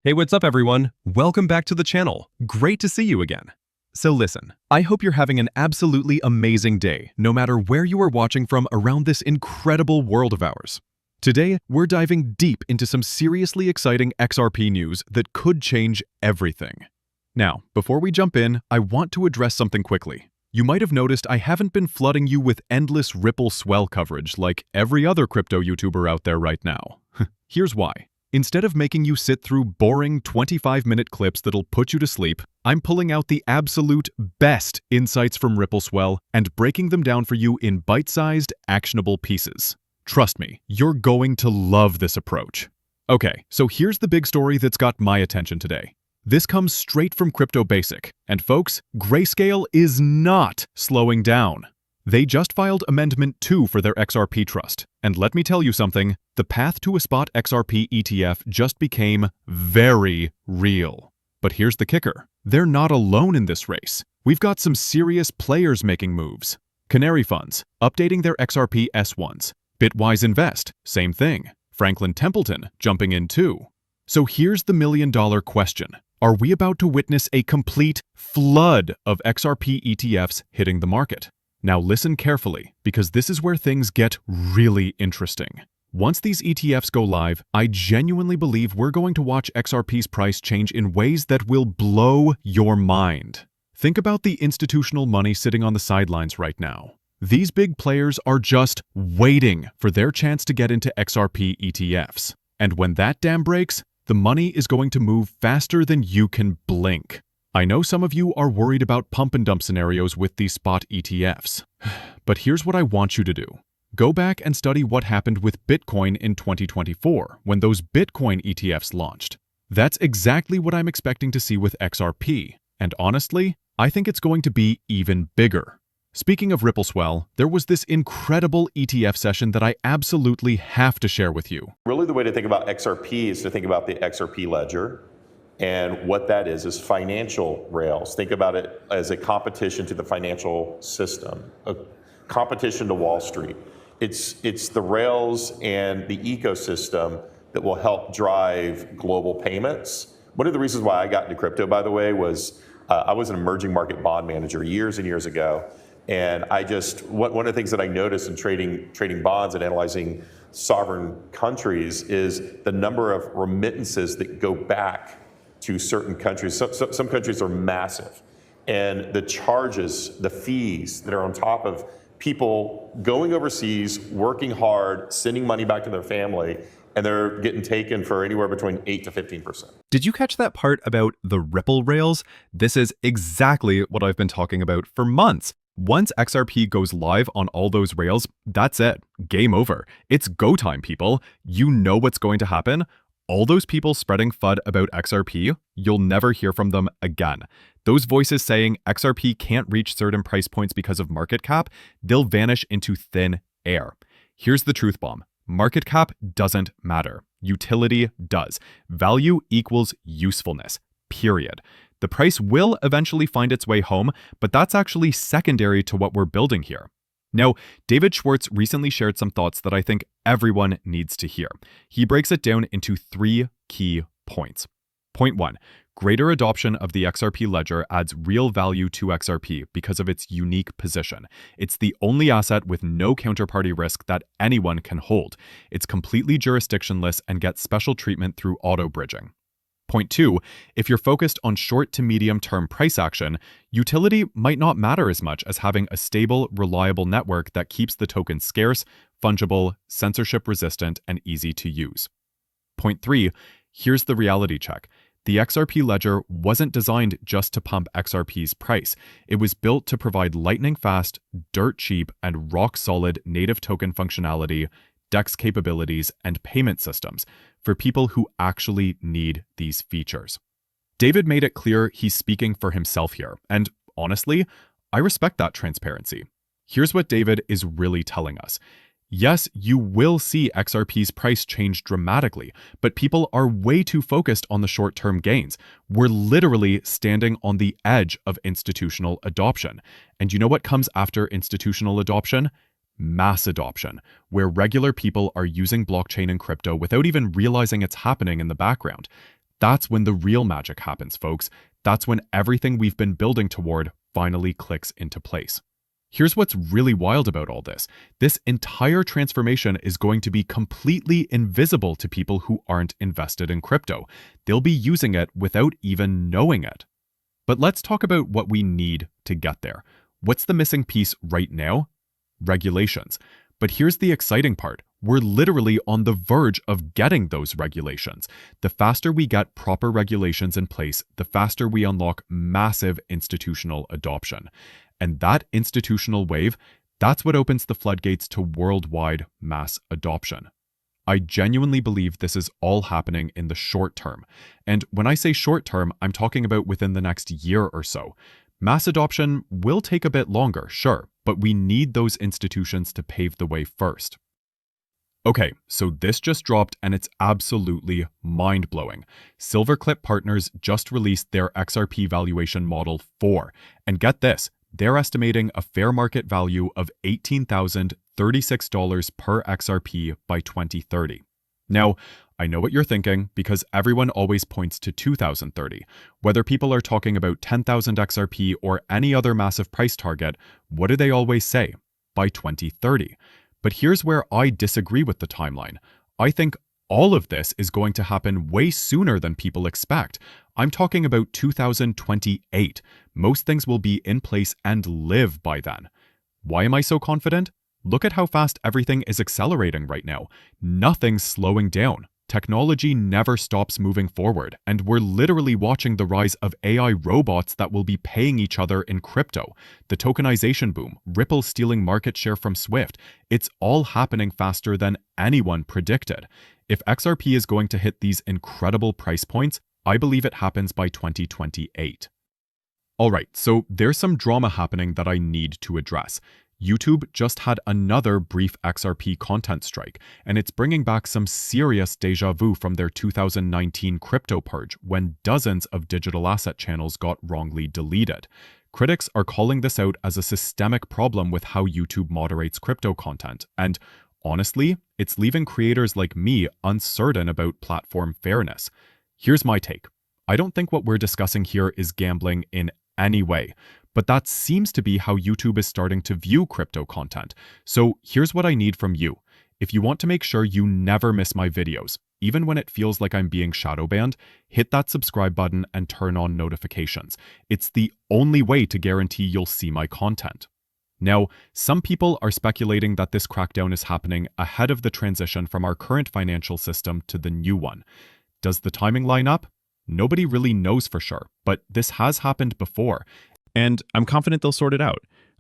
Hey, what's up everyone? Welcome back to the channel. Great to see you again. So listen, I hope you're having an absolutely amazing day, no matter where you are watching from around this incredible world of ours. Today, we're diving deep into some seriously exciting XRP news that could change everything. Now, before we jump in, I want to address something quickly. You might have noticed I haven't been flooding you with endless Ripple Swell coverage like every other crypto YouTuber out there right now. Here's why. Instead of making you sit through boring 25-minute clips that'll put you to sleep, I'm pulling out the absolute best insights from Ripple Swell and breaking them down for you in bite-sized, actionable pieces. Trust me, you're going to love this approach. Okay, so here's the big story that's got my attention today. This comes straight from Crypto Basic, and folks, Grayscale is not slowing down. They just filed Amendment 2 for their XRP trust, and let me tell you something, the path to a spot XRP ETF just became very real. But here's the kicker, they're not alone in this race. We've got some serious players making moves. Canary Funds, updating their XRP S1s. Bitwise Invest, same thing. Franklin Templeton, jumping in too. So here's the million-dollar question. Are we about to witness a complete flood of XRP ETFs hitting the market? Now listen carefully, because this is where things get really interesting. Once these ETFs go live, I genuinely believe we're going to watch XRP's price change in ways that will blow your mind. Think about the institutional money sitting on the sidelines right now. These big players are just waiting for their chance to get into XRP ETFs. And when that dam breaks, the money is going to move faster than you can blink. I know some of you are worried about pump and dump scenarios with these spot ETFs. But here's what I want you to do. Go back and study what happened with Bitcoin in 2024 when those Bitcoin ETFs launched. That's exactly what I'm expecting to see with XRP. And honestly, I think it's going to be even bigger. Speaking of Ripple Swell, there was this incredible ETF session that I absolutely have to share with you. Really, the way to think about XRP is to think about the XRP ledger. And what that is financial rails. Think about it as a competition to the financial system, a competition to Wall Street. It's the rails and the ecosystem that will help drive global payments. One of the reasons why I got into crypto, by the way, was I was an emerging market bond manager years and years ago. And one of the things that I noticed in trading bonds and analyzing sovereign countries is the number of remittances that go back to certain countries. Some countries are massive. And the charges, the fees that are on top of people going overseas, working hard, sending money back to their family, and they're getting taken for anywhere between 8 to 15%. Did you catch that part about the Ripple rails? This is exactly what I've been talking about for months. Once XRP goes live on all those rails, that's it. Game over. It's go time, people. You know what's going to happen. All those people spreading FUD about XRP, you'll never hear from them again. Those voices saying XRP can't reach certain price points because of market cap, they'll vanish into thin air. Here's the truth bomb. Market cap doesn't matter. Utility does. Value equals usefulness, period. The price will eventually find its way home, but that's actually secondary to what we're building here. Now, David Schwartz recently shared some thoughts that I think everyone needs to hear. He breaks it down into 3 key points. Point 1, greater adoption of the XRP ledger adds real value to XRP because of its unique position. It's the only asset with no counterparty risk that anyone can hold. It's completely jurisdictionless and gets special treatment through auto-bridging. Point 2, if you're focused on short to medium-term price action, utility might not matter as much as having a stable, reliable network that keeps the token scarce, fungible, censorship-resistant, and easy to use. Point 3, here's the reality check. The XRP ledger wasn't designed just to pump XRP's price. It was built to provide lightning-fast, dirt-cheap, and rock-solid native token functionality, DEX capabilities, and payment systems for people who actually need these features. David made it clear he's speaking for himself here, and honestly, I respect that transparency. Here's what David is really telling us. Yes, you will see XRP's price change dramatically, but people are way too focused on the short-term gains. We're literally standing on the edge of institutional adoption. And you know what comes after institutional adoption? Mass adoption, where regular people are using blockchain and crypto without even realizing it's happening in the background. That's when the real magic happens, folks. That's when everything we've been building toward finally clicks into place. Here's what's really wild about all this. This entire transformation is going to be completely invisible to people who aren't invested in crypto. They'll be using it without even knowing it. But let's talk about what we need to get there. What's the missing piece right now? Regulations. But here's the exciting part. We're literally on the verge of getting those regulations. The faster we get proper regulations in place, the faster we unlock massive institutional adoption. And that institutional wave, that's what opens the floodgates to worldwide mass adoption. I genuinely believe this is all happening in the short term. And when I say short term, I'm talking about within the next year or so. Mass adoption will take a bit longer, sure, but we need those institutions to pave the way first. Okay, so this just dropped and it's absolutely mind-blowing. Silverclip Partners just released their XRP valuation model 4. And get this, they're estimating a fair market value of $18,036 per XRP by 2030. Now, I know what you're thinking because everyone always points to 2030. Whether people are talking about 10,000 XRP or any other massive price target, what do they always say? By 2030. But here's where I disagree with the timeline. I think all of this is going to happen way sooner than people expect. I'm talking about 2028. Most things will be in place and live by then. Why am I so confident? Look at how fast everything is accelerating right now. Nothing's slowing down. Technology never stops moving forward, and we're literally watching the rise of AI robots that will be paying each other in crypto. The tokenization boom, Ripple stealing market share from Swift, it's all happening faster than anyone predicted. If XRP is going to hit these incredible price points, I believe it happens by 2028. Alright, so there's some drama happening that I need to address. YouTube just had another brief XRP content strike, and it's bringing back some serious deja vu from their 2019 Crypto Purge when dozens of digital asset channels got wrongly deleted. Critics are calling this out as a systemic problem with how YouTube moderates crypto content, and honestly, it's leaving creators like me uncertain about platform fairness. Here's my take. I don't think what we're discussing here is gambling in any way. But that seems to be how YouTube is starting to view crypto content. So here's what I need from you. If you want to make sure you never miss my videos, even when it feels like I'm being shadow banned, hit that subscribe button and turn on notifications. It's the only way to guarantee you'll see my content. Now, some people are speculating that this crackdown is happening ahead of the transition from our current financial system to the new one. Does the timing line up? Nobody really knows for sure, but this has happened before. And I'm confident they'll sort it out.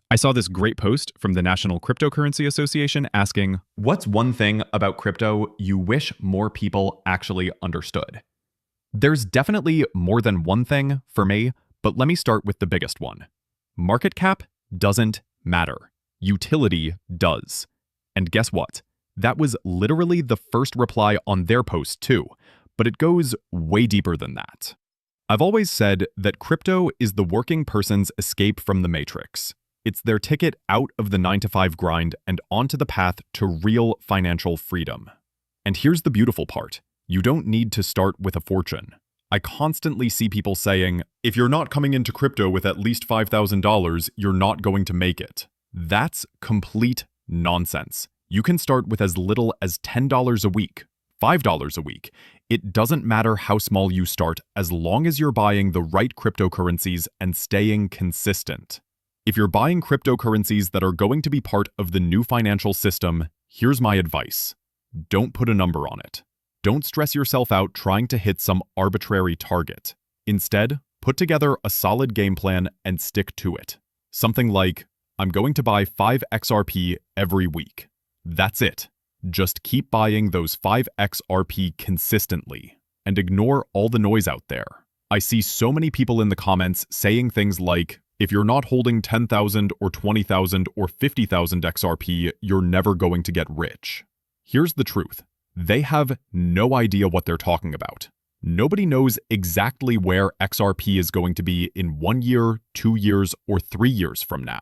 I saw this great post from the National Cryptocurrency Association asking, "What's one thing about crypto you wish more people actually understood?" There's definitely more than one thing for me, but let me start with the biggest one. Market cap doesn't matter. Utility does. And guess what? That was literally the first reply on their post too, but it goes way deeper than that. I've always said that crypto is the working person's escape from the matrix. It's their ticket out of the 9-to-5 grind and onto the path to real financial freedom. And here's the beautiful part. You don't need to start with a fortune. I constantly see people saying, if you're not coming into crypto with at least $5,000, you're not going to make it. That's complete nonsense. You can start with as little as $10 a week, $5 a week. It doesn't matter how small you start as long as you're buying the right cryptocurrencies and staying consistent. If you're buying cryptocurrencies that are going to be part of the new financial system, here's my advice. Don't put a number on it. Don't stress yourself out trying to hit some arbitrary target. Instead, put together a solid game plan and stick to it. Something like, I'm going to buy 5 XRP every week. That's it. Just keep buying those 5 XRP consistently and ignore all the noise out there. I see so many people in the comments saying things like, if you're not holding 10,000 or 20,000 or 50,000 XRP, you're never going to get rich. Here's the truth. They have no idea what they're talking about. Nobody knows exactly where XRP is going to be in 1 year, 2 years, or 3 years from now.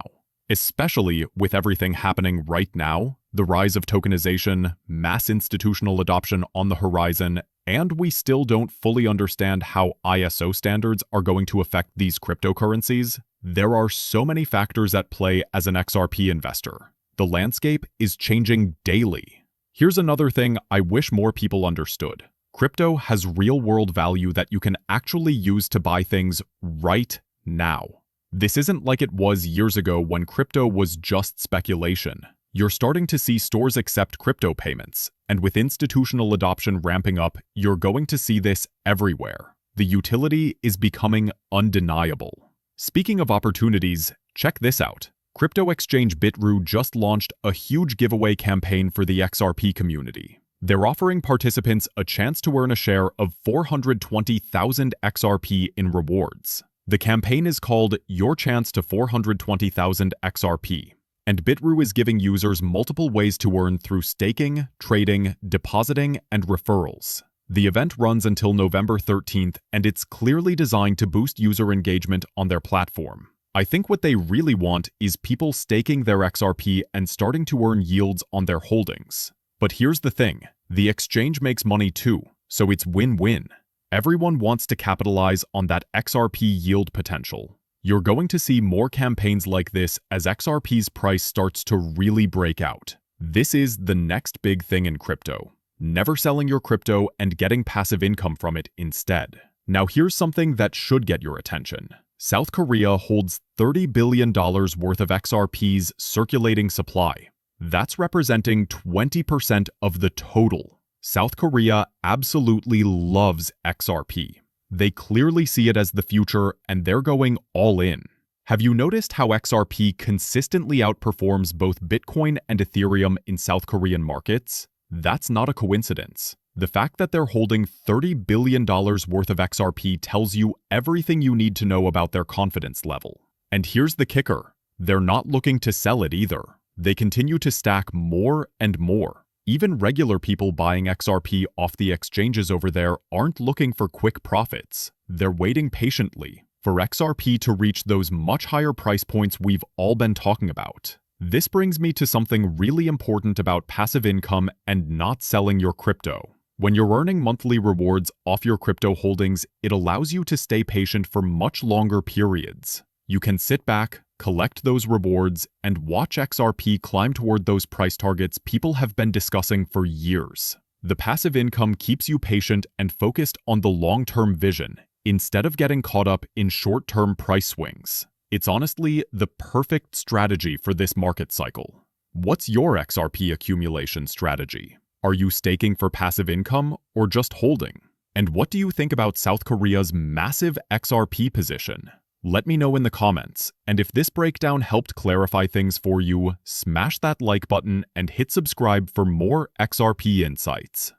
Especially with everything happening right now, the rise of tokenization, mass institutional adoption on the horizon, And we still don't fully understand how ISO standards are going to affect these cryptocurrencies. There are so many factors at play as an XRP investor. The landscape is changing daily. Here's another thing I wish more people understood. Crypto has real-world value that you can actually use to buy things right now. This isn't like it was years ago when crypto was just speculation. You're starting to see stores accept crypto payments, and with institutional adoption ramping up, you're going to see this everywhere. The utility is becoming undeniable. Speaking of opportunities, check this out. Crypto exchange Bitrue just launched a huge giveaway campaign for the XRP community. They're offering participants a chance to earn a share of 420,000 XRP in rewards. The campaign is called Your Chance to 420,000 XRP. And Bitrue is giving users multiple ways to earn through staking, trading, depositing, and referrals. The event runs until November 13th, and it's clearly designed to boost user engagement on their platform. I think what they really want is people staking their XRP and starting to earn yields on their holdings. But here's the thing, the exchange makes money too, so it's win-win. Everyone wants to capitalize on that XRP yield potential. You're going to see more campaigns like this as XRP's price starts to really break out. This is the next big thing in crypto. Never selling your crypto and getting passive income from it instead. Now here's something that should get your attention. South Korea holds $30 billion worth of XRP's circulating supply. That's representing 20% of the total. South Korea absolutely loves XRP. They clearly see it as the future, and they're going all in. Have you noticed how XRP consistently outperforms both Bitcoin and Ethereum in South Korean markets? That's not a coincidence. The fact that they're holding $30 billion worth of XRP tells you everything you need to know about their confidence level. And here's the kicker. They're not looking to sell it either. They continue to stack more and more. Even regular people buying XRP off the exchanges over there aren't looking for quick profits. They're waiting patiently for XRP to reach those much higher price points we've all been talking about. This brings me to something really important about passive income and not selling your crypto. When you're earning monthly rewards off your crypto holdings, it allows you to stay patient for much longer periods. You can sit back, collect those rewards, and watch XRP climb toward those price targets people have been discussing for years. The passive income keeps you patient and focused on the long-term vision, instead of getting caught up in short-term price swings. It's honestly the perfect strategy for this market cycle. What's your XRP accumulation strategy? Are you staking for passive income or just holding? And what do you think about South Korea's massive XRP position? Let me know in the comments, and if this breakdown helped clarify things for you, smash that like button and hit subscribe for more XRP insights.